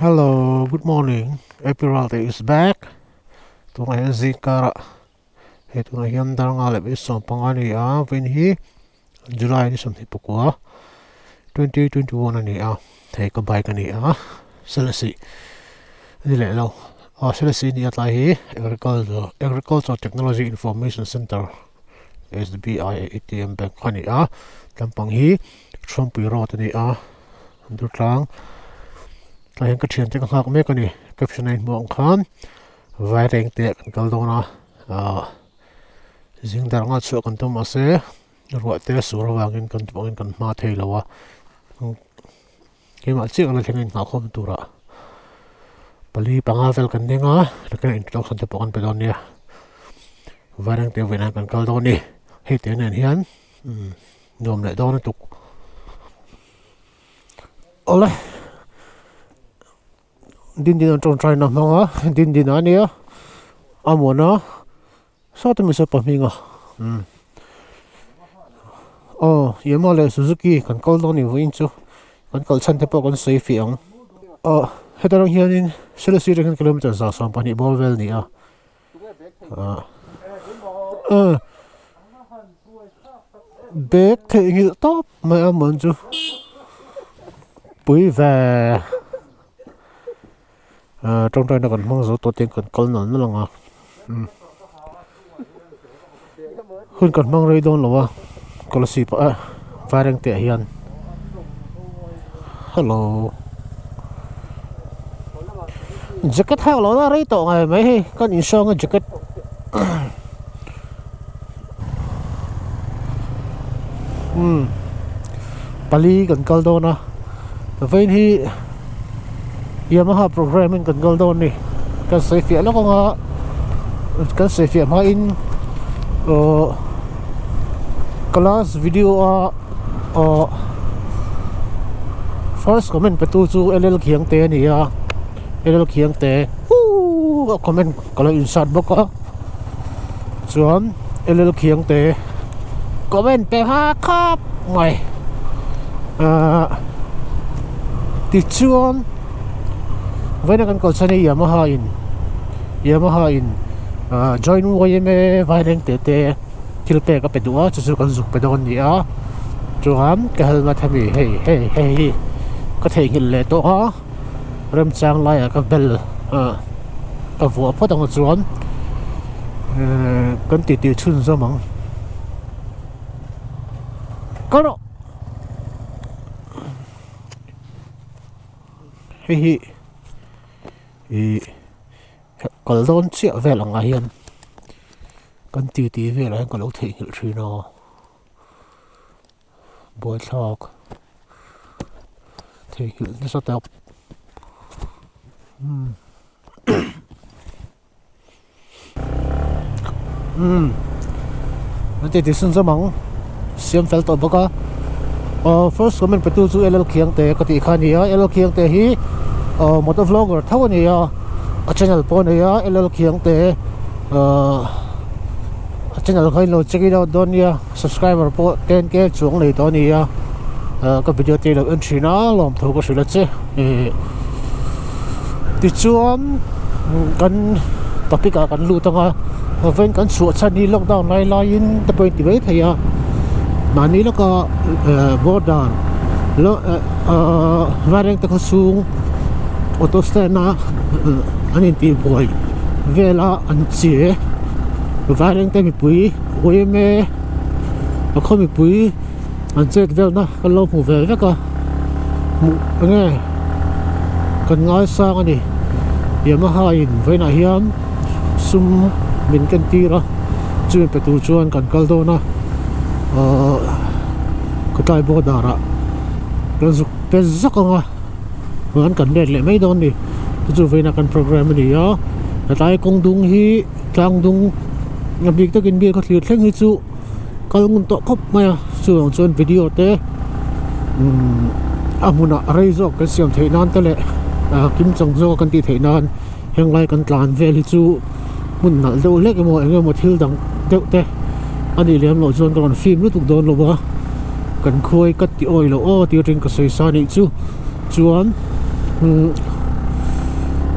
Hello, good morning. Vairengte is back. Tunga yan zikara. He tunga yan daranga lep is pangani when he July ni something pukua 2021 ani take a bike ani selesi ni le lo selesi ni atai agriculture technology information center is the BIATM bank ani tampang hi Trumpi rot ani Lamtluang Tlahen ka thian te ka hak mek ani caption in mo khan Vairengte kan kaldona zingdar nga chu kan tum ase ruwa te sur wangin kan tupangin kan ma thei lawa ke ma chi ala thengin nga khom tura pali pangavel kan denga lekan introduction te pokan pedonia Vairengte wena kan kaldoni he te nen hian nom le don tuk ole din trong trai na manga din ania amona sa te mi sa paminga Yamaha Suzuki kan kal doni win chu kan kal chan te po kan sei fiang hedarang hianin 30 kilometer sa pani bolvel ni bek the ngil top mai amon chu pui ve trong trai na kan mang zo to ten kan kal nan na langa hun kan mang rei don lawa kolasi pa Vairengte hian hello jacket hak lo na rei to ngai mai he kan in song a jacket pali kan kal dona vein hi Yamaha programming kan kal don ni kan sei fia lo nga kan sei fia ma in class video first comment petu chu LL khiang te ni LL khiang te comment kala insert boka chuan LL khiang te comment pe ha khap ngai ti chuan vena kan kal chani Yamaha in join YMA Vairengte te kilpe ka pedua chu kan zuk pedon ni chuan ka helmet hami hey ka thei ngil le to rem chang lai ka bel ka vu pho dang chuan kan ti chun zamang karo hi kaldon chia vel anga hian kan ti vel an kalo thei ngil thina boy thak thei ngil na sa ta ti sun zamang siam fel to boka first comment petu chu LL khiang te ka ti khania LL khiang te hi motor vlogger thawani a channel po ne LL khiang te channel khai lo check it out don ya subscriber po 10k chuang nei to ni ka video te lo entry na lom tho ko sila che ti chuan kan topic kan lu tanga ven kan su chan ni lockdown lai in the point ti thaya mani lo ka border lo Vairengte ko sung auto stand na anin ti boy vela an che Vairengte mi pui oime a khomi pui an chet vel na kan lo mu vel veka mu nge kan ngai sang ani Yamaha in vena hiam sum min kan tira chu petu chuan kan kal do na ko tai bo dara kan zuk pe zakanga man kan net le mai don ni chu vena kan program ni tai kong dung hi tlang dung ngabik takin bi ka thlir thleng hi chu kalngun to khop maya chuan video te amuna reizo ka siam theinan tele kim chang zo kan ti theinan henglai kan tlan vel hi chu mun nal do lek mo engemo thil dang deuh te ani lem lo zon kan film lu tuk don lo ba kan khoi kat ti oi lo ti ring ka sei sa ni chu chuan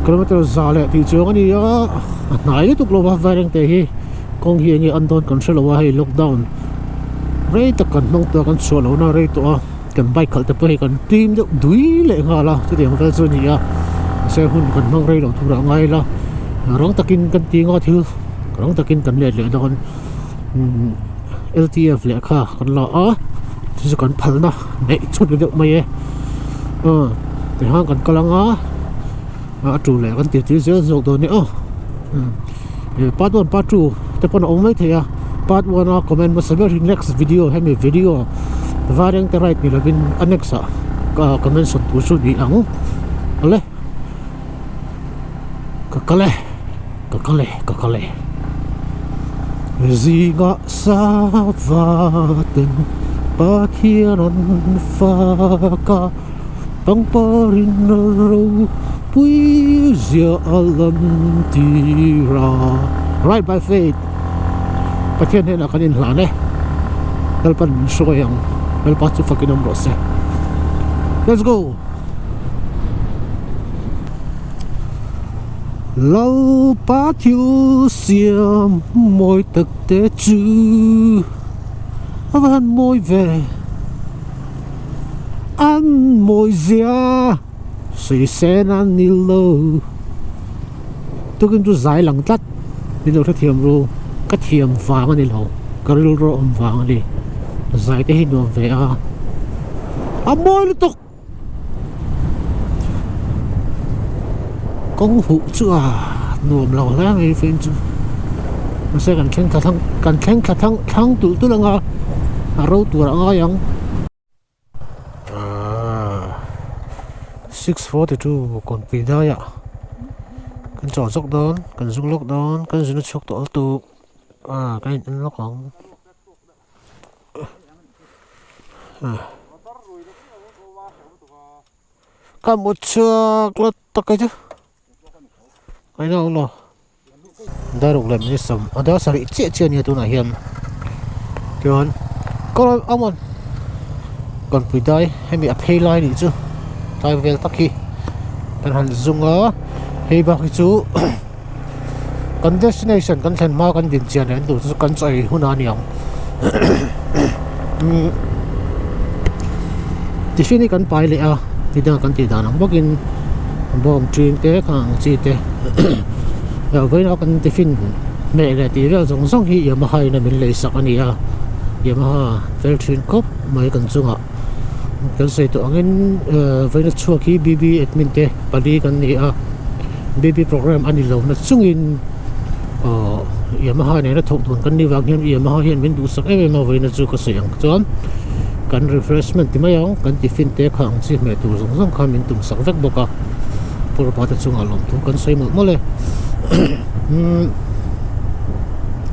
kilometer zale ti chuang ani a nai tuk lo wa Vairengte hi kong hi nge andon control wa hi lockdown rei ta kan nong ta kan so lo na rei to a kan bike khal te pe kan team de dui le nga la chu tiang vel chu ni a se hun kan nong rei lo thu ra ngai la rong takin kan ti nga thil rong takin kan le le don LTF le kha kan la a chu kan phal na nei chut de mai e te hang kan kalanga a tu le kan ti ti zel zok do ni part 1 part 2 te pon ong mai thea part 1 a comment ma saber next video hemi video Vairengte right ni labin anexa ka comment so tu su di ang ale kakale ziga sa vaten pathianan faka pangparin ro puizia alam tira right by faith pathian hena kanin hlane kalpan soyang kalpa chu fakinam rose let's go lâu ba thiếu xiêm môi thực tế chứ ăn môi về ăn môi dìa suy sen ăn đi lâu tôi kinh tôi giải lằng tắt đi đâu thất thiềm ru cắt thiềm vàng anh đi lâu cái ru ôm vàng anh đi giải tới hình đồ về ăn môi liên tục công vụ chưa nuông lâu lắm cái phim chứ nó sẽ cần khen cả thằng tụi tôi là ngà râu tụi là ngà yang 6:42 còn vì đây ạ cần trò dốc đón cần dùng lốc đón cần dùng chọc tổ tụ cái nó lốc không cả một chiếc lót tắc cái chứ I know lo. Daruk lem ni sam. Ada sari che ni tu na hiam. Kion. Ko amon. Kon pidai hemi aphei lai ni chu. Tai vel takhi. Kan han zunga hei ba ki chu. Kan destination kan thlen ma kan din chian an tu chu kan chai huna niang. Tifini kan pai le a. Tidang kan ti danang bokin bom train te khang chi te với nó cần tiffin mẹ là tí ra giống giống hi Yamaha là mình lấy sạc anh à Yamaha Vairengte cop mấy cần chung ạ cần xây tổ anh với nó chua khi BB admin te bali cần đi à BB program anh đi lâu nó chung in Yamaha này nó thuộc thuần cần đi vào hiện Yamaha hiện mình đủ sạc em mà với nó chua có sử dụng chọn cần refreshment thì mấy ông cần tiffin te khang chi mẹ đủ giống giống khang mình đủ sạc vết bọc à por parte chung alom tu kan sei mo le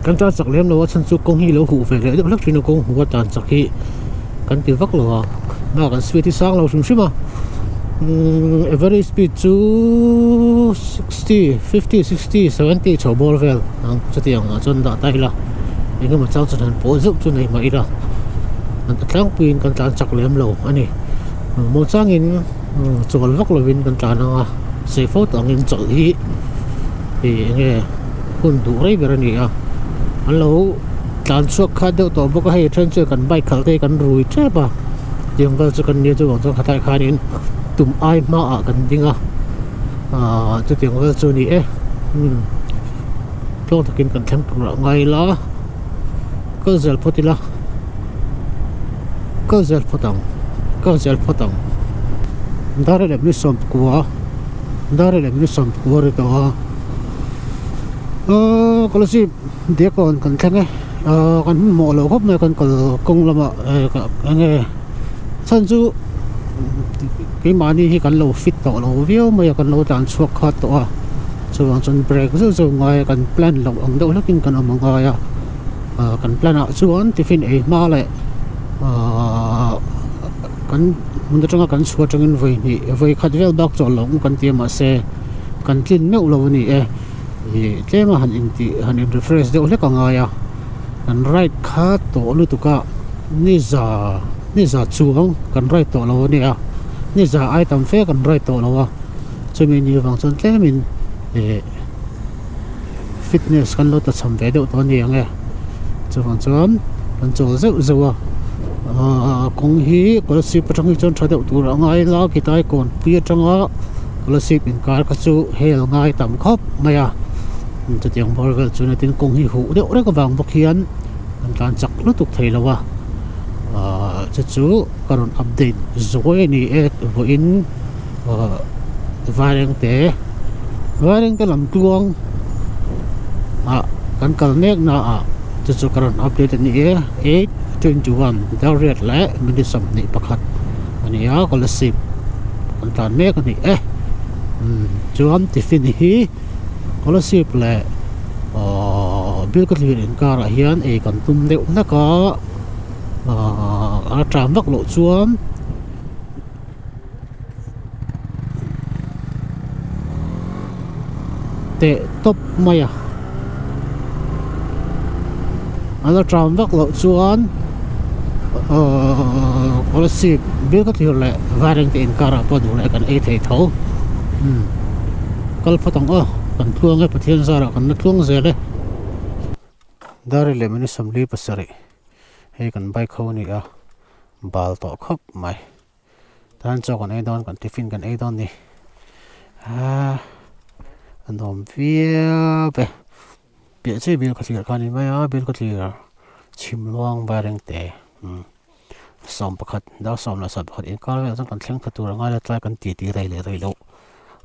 kan ta sak lem lo chan chu kong hi lo hu ve le lak thin kong hu tan sak hi kan ti vak lo na kan speed sang lo sum shima average speed chu 60 50 60 70 cho bor vel ang chatiang a chon da tai la inga ma chang chan po zup chu nei mai ra an tlang pin kan tan sak lem lo ani mo chang in chol vak lo win kan ta na se phot ang in chol hi nge hun du rei berani a alo tan chuak kha deuh to boka hei thren chu kan bike khalte kan rui che ba tiang vel chu kan ni chu wang khatai khanin tum ai ma a kan dinga chu tiang vel chu ni e tlong takin kan thleng ra ngai la ko zel photila ko zel photang dare le blu som kwa re to kalau si dia kon kan thenge kan mo lo khop me kan kal kong lama nge chan chu cái mani hi kan lo fit to lo view me kan lo tan chuak khat to a chuang chon break zo ngai kan plan lo ang do lakin kan amanga ya kan plan a chuan tiffin e ma le kan mun tanga kan chua tangin voi khat vel bak chol lo kan ti ma se kan tlin meu lo ni e tlema han in refresh de ole ka nga ya kan right kha to lu tu ka ni za chuang kan right to lo ni a ni za item fe kan right to lo wa cho mình nhiều vòng chân thế mình fitness kan lo ta cham ve deuh to ni ange chuan chuan an chawl zeuh zeuh a kong hi scholarship atang hi chuan tha deuh tur angai la kitai kon pi atanga scholarship in kar kha chu hel ngai tam khop maya chu tiang borvel chuna tin kong hi hu deuh rek awang bawk hian an tlan chak lutuk thei lawa chu karon update zoi ni vo in Vairengte Lamtluang kan kal nek na chu karon update ni 821 dau riat la mini sam ni pakhat ani a scholarship an tan mek ani chuan tiffin hi scholarship le bil ka thlir in kara hian kan tum deuh naka a tram vak lo chuan te top maya ala tram vak lo chuan scholarship bil ka thlir le Vairengte in kara pa du le kan e thei tho kal phatang kan thuang e pathian zara kan na thuang zele dari le mani samli pasari he kan bike kho ni a bal to khop mai tan cho kan e don kan tiffin kan e don ni an hom via be bia che bil ka thlir kan ni mai a bil ka thlir chimluang Vairengte som pakhat da som la sab khat in kar ve kan thleng thatur anga la tlai kan ti rei le rei lo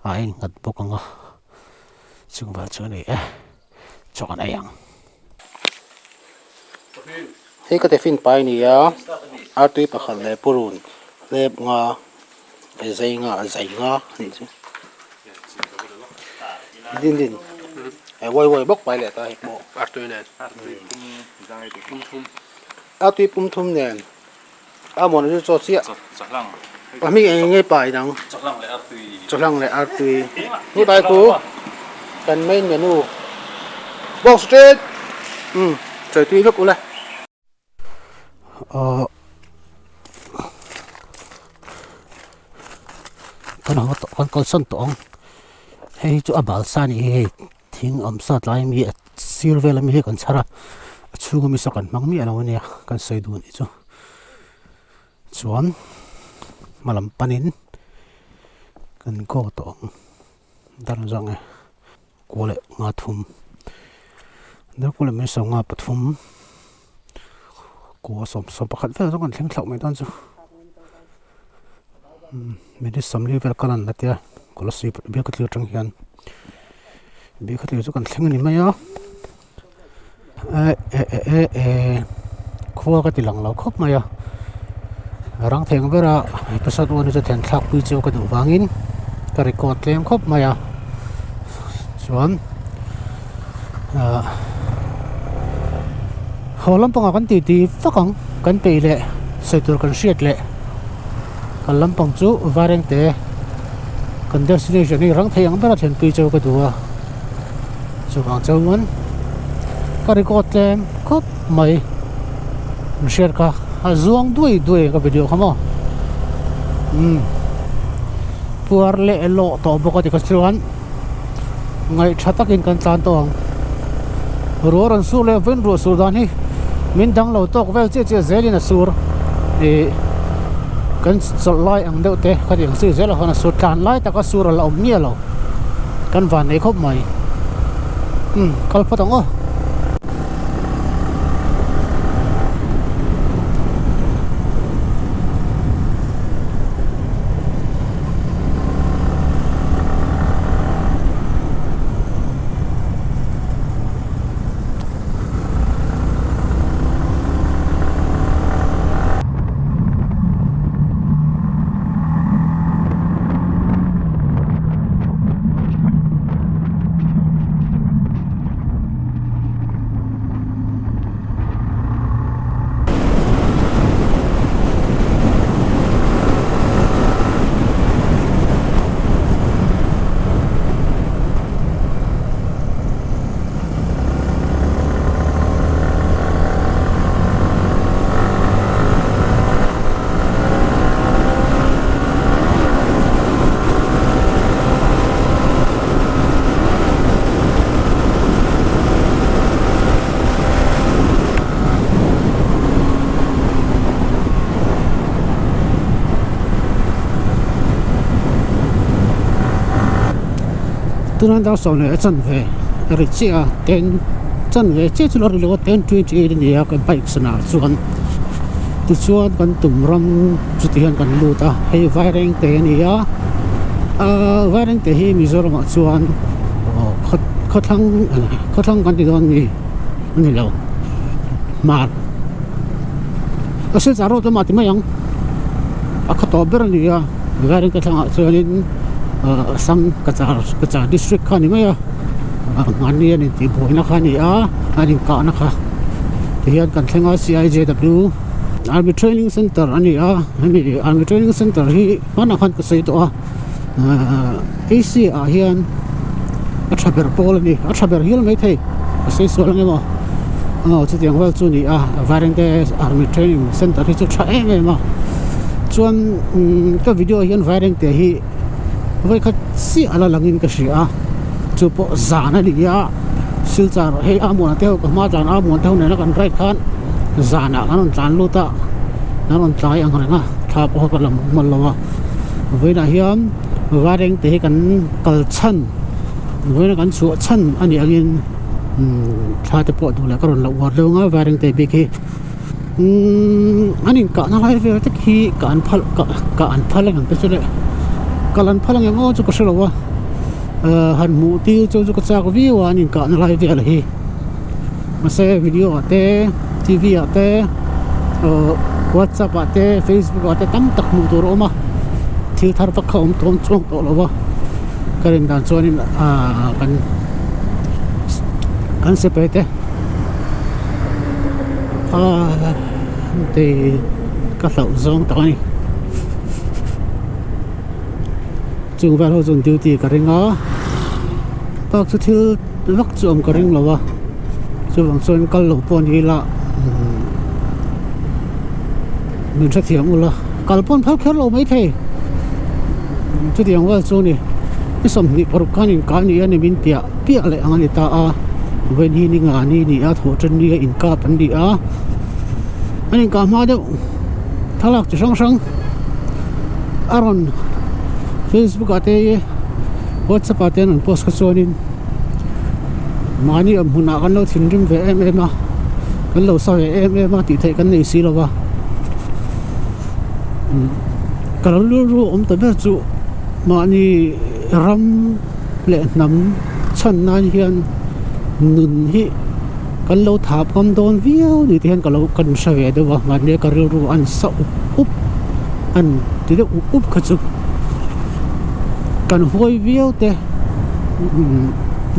a en ngat bokanga chung ba chuni chon ayang he ka te fin pai ni ya a tui pakhal le purun lep nga zai nga ni chu din woi bok pai le ta hi mo a tui nen a tui pum thum nen a mon ju cho chia chaklang a mi nge pai dang chaklang le a tui nu tai ku kan main menu box street trời tui vấp ule con son tong hei chu abal sani hei thing sat lai mi silver mi he kan chara chu mi sakan mang mi alo nia kan sei du ni chu chuan malam panin kan ko tong dan jang e kole nga thum der kole mi so nga pathum ko som pakhat vel kan thleng thlau mai dan chu mi di samli vel kanan na tia scholarship bi ka tlir tang hian bi ka tlir chu kan thleng ni mai a khua ka tilang lo khop mai a rang theng vera episode 1 chu then thak pi chu ka du wangin ka record tlem khop mai a chuan holam panga kan ti fakang kan pe le seitur kan hriat le kan lampang chu Vairengte kan destination ni rang thei ang bera then pi chu ka duwa chu wang chawman ka record tlem khop mai share ka zuang dui ka video khamo puar le elo to boka ti ka chuan ngai thatakin kan tlan tong roran su le ven ro su dan hi min dang lo tok vel che zelina sur kan sol lai ang deuh te ka ding si zela hona sur tlan lai ta ka sur la om mia lo kan van nei khop mai kal phatang tu nan da so ne chan ve ri chi a ten chan ve che chu lo ri lo 10:28 ni ya ka bike sana chuan tu chuan kan tum ram chu tian kan lu ta hei Vairengte ni ya Vairengte hi Mizoram a chuan khathang kan ti don ni lo mar asil zaro to mati mayang akhato ber ni ya Vairengte thang a chuan in sam kachar district khani maya ngani ani ti boina khani a ani ka na kha tian kan thenga CIJW Army Training Center ani a Army Training Center hi mana khan ka sei to a AC a hian a thaber pol ni a thaber hil mai thei a sei so lang emo chu tiang wal chu ni a Vairengte Army Training Center hi chu tha em ma chuan ka video hian Vairengte hi vai khat si ala langin ka sia chu po zana ni ya silchar hei amon teu ka ma jan amon teu ne na kan right khan zana anon tlan luta naron tlai ang nga tha po ka lam malawa veina hiam Vairengte hi kan kalchan veina kan chu chan ani angin tha te po du la karon la war lo nga Vairengte bi ki anin ka na lai ve te ki ka an phal ang pe chu le kalan phalang ngo chu ka shlowa han mu ti chu ka chak view anin ka na lai ve la hi ma se video ate TV ate WhatsApp ate Facebook ate tam tak mu tur oma thil thar pa khom tom chong to lowa karin dan chuanin kan se pete te ka lau zong ta ni chung vel ho chung duty ka ringa tak chu thil vak chom ka ring lowa chu wang chuan kal lo pon hi la min tha thiam ula kalpon phal khel lo mai thei chu tiang wal chu ni ni som ni por kanin ka ni ani min tia pia le angani ta a ven hi ni nga ni a tho chen ni in ka pan di a ani ka ma de thalak chi sang aron Facebook ate WhatsApp ate an post ka chuanin mani am huna kan lo thin rim ve em a kan lo sa ve em a ti thei kan nei si lowa kalau lu om ta ber chu mani ram le nam chan nan hian nun hi kan lo tha pom don viau ni tian kan lo kan sa ve de wa mani ka ru an sa up an ti de up kha chu kan hoi viau te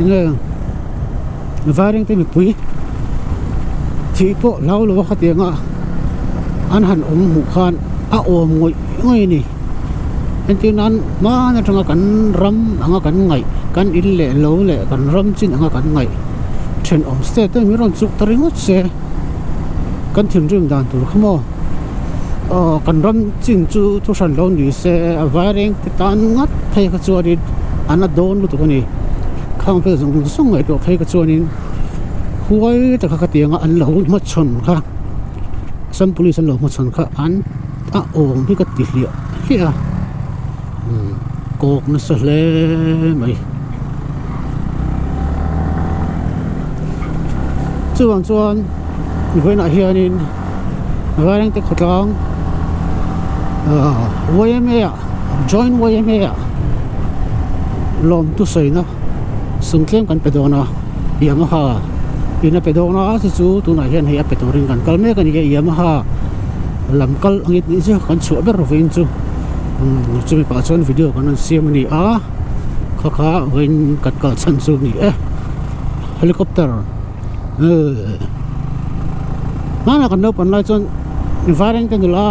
ne Vairengte mi pui thi po lau lo kha tianga an han om mu khan a om ngoi ni en tin nan ma na thanga kan ram anga kan ngai kan il le lo le kan ram chin anga kan ngai then om se te mi ron chuk taringot se kan thim rim dan tur khamo kan ram chin chu san lo ni se Vairengte tan ngat thei ka chuari ana don lu to ni khang pe zung sung ngai to thei ka chuanin huai ta kha tianga an lo ma chon kha sam police an lo ma chon kha an a om hi ka ti hlia hia kok na sa hle mai chuan veina hianin Vairengte khotlang YMA join YMA lom tu soina sungtlem kan pedona Yamaha ina pedona chu tu na hian hei a pedorin kan kalme kan ge Yamaha lamkal angit ni chu kan chu ber vein chu chumi pa chon video kan siam ni a kha vein kat kal chan chu ni helicopter mana kan no pan lai chon Vairengte nula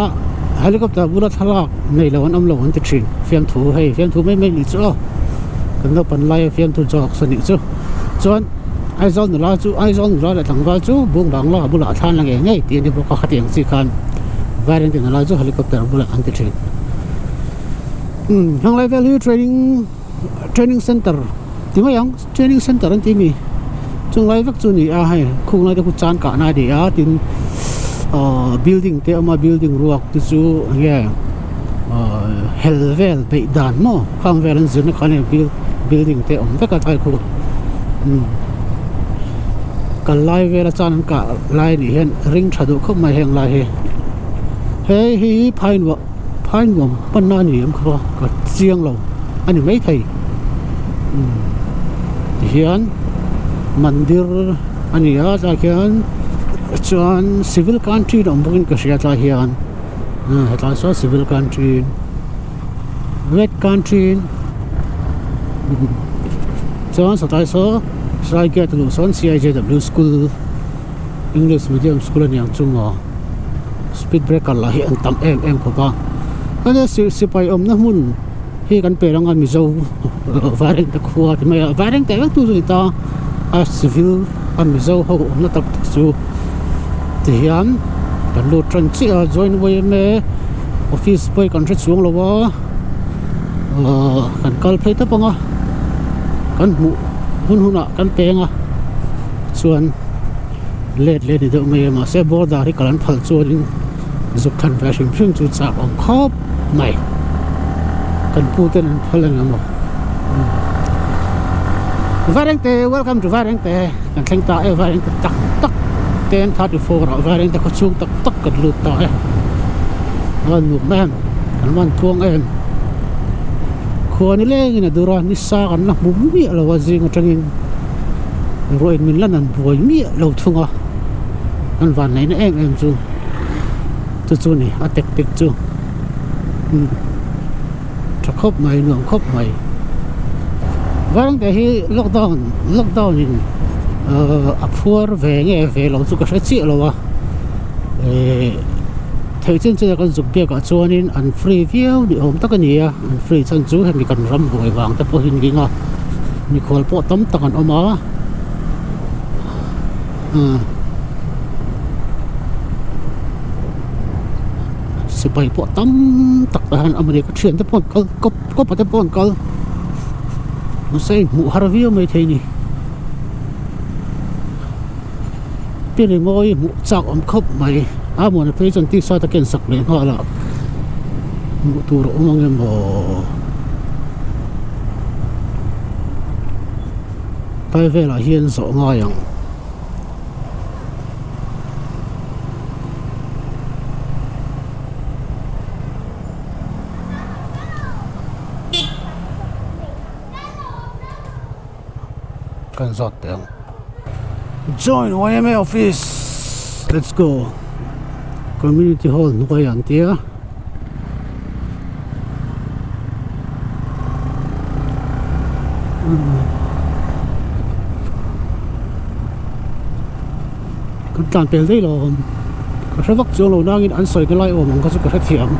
helicopter bulat halak nei lawan am lawan ti thin fiam thu mai ni chu kan no pan lai fiam thu jok sani chu chuan ai zon nula chu ai zon nula la thangwal chu bung bang la bula than lang nge ti ni bo ka khatiang chi khan Vairengte nula chu helicopter bula an ti thin hang lai value training center timayang training center an ti mi chung lai vak chu ni a hai khung lai ku chan ka na di a tin building te ama building ruak tu chu nge helvel be dan mo khang velan zin khane building te om veka thai khu kan lai vela chan ka lai ni hen ring thadu khop mai heng lai he hi phain wam panna ni am kho ka chiang lo ani mai thai hian mandir ani a cha khian chuan civil country dom bukin ka sia cha hian hetlai so civil country red country chuan satai so sai get lu son CIJW school English medium school ani ang chunga speed breaker la hi an tam em ko ba ana sipai om na mun hi kan pe ranga mi zo Vairengte khuwa ti mai Vairengte vek tu zui ta a civil an mi zo ho om na tak chu ti hian kan lu tran chi a join way me office boy kan re chuang lo wa kan kal phei ta panga kan mu hun kan penga chuan let ni do me ma se border ri kan phal chuan zuk than va hrim hrim chu chak om khop mai kan pu ten phalan amo Vairengte, welcome to Vairengte kan thleng ta e Vairengte tak 10:34 Vairengte ko chung tak kan lut ta e an nuk man kan man thuang em khuani leng na dura ni sa kan na mu mi lo wa jing atangin roi min lan an boi mi lo thunga an van nei na em chu ni a tek chu tra khop mai nuang khop mai Vairengte hi lockdown in a phuar ve nge ve lo chu ka chi lo wa thei chen kan zuk bia ka chuanin an free view ni om tak ani a an free chan chu hemi kan ram boi wang ta po hin ginga ni khol po tam tak an oma sipai po tam tak han amri ka thian ta pon kal ko pa ta pon kal no sei mu har view mai thei ni pin ngoi mu chak om khop mai mo na phe chan ti sa ta ken sak le nga la mu tu ro mang em bo tai ve la hian zo nga yang kan zot teng join YMA office, let's go. Community hall nukai ang tia kan tan pel dei lo ka hravak chong lo nangin an soi ka lai om ang ka chu ka hra thiam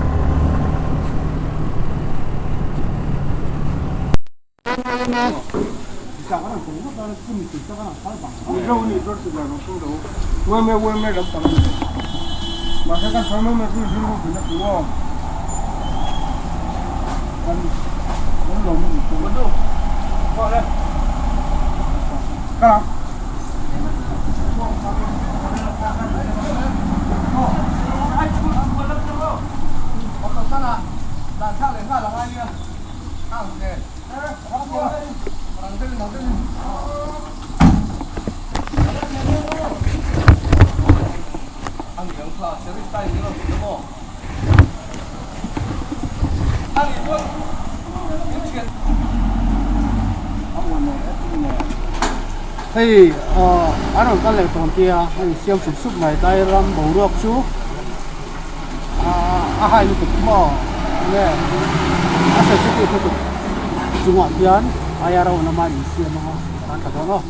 Masakan sama masih dulu banyak uang. Kan belum itu. Betul. Boleh. Sekarang. Waktu sana, dan sana enggak lah lagi. Ah, oke. Nanti. Anh dưỡng phở sẽ biết tay như là gì đúng không? Anh đi thôi. Những chuyện. thì anh ở cái lều tồn kia anh xem sụp này tay ram bầu ruột chú hai lúc cũng mò nè anh sẽ chụp được chụp ngoạn tiền ai ra đâu mà đi xem mà anh cả đó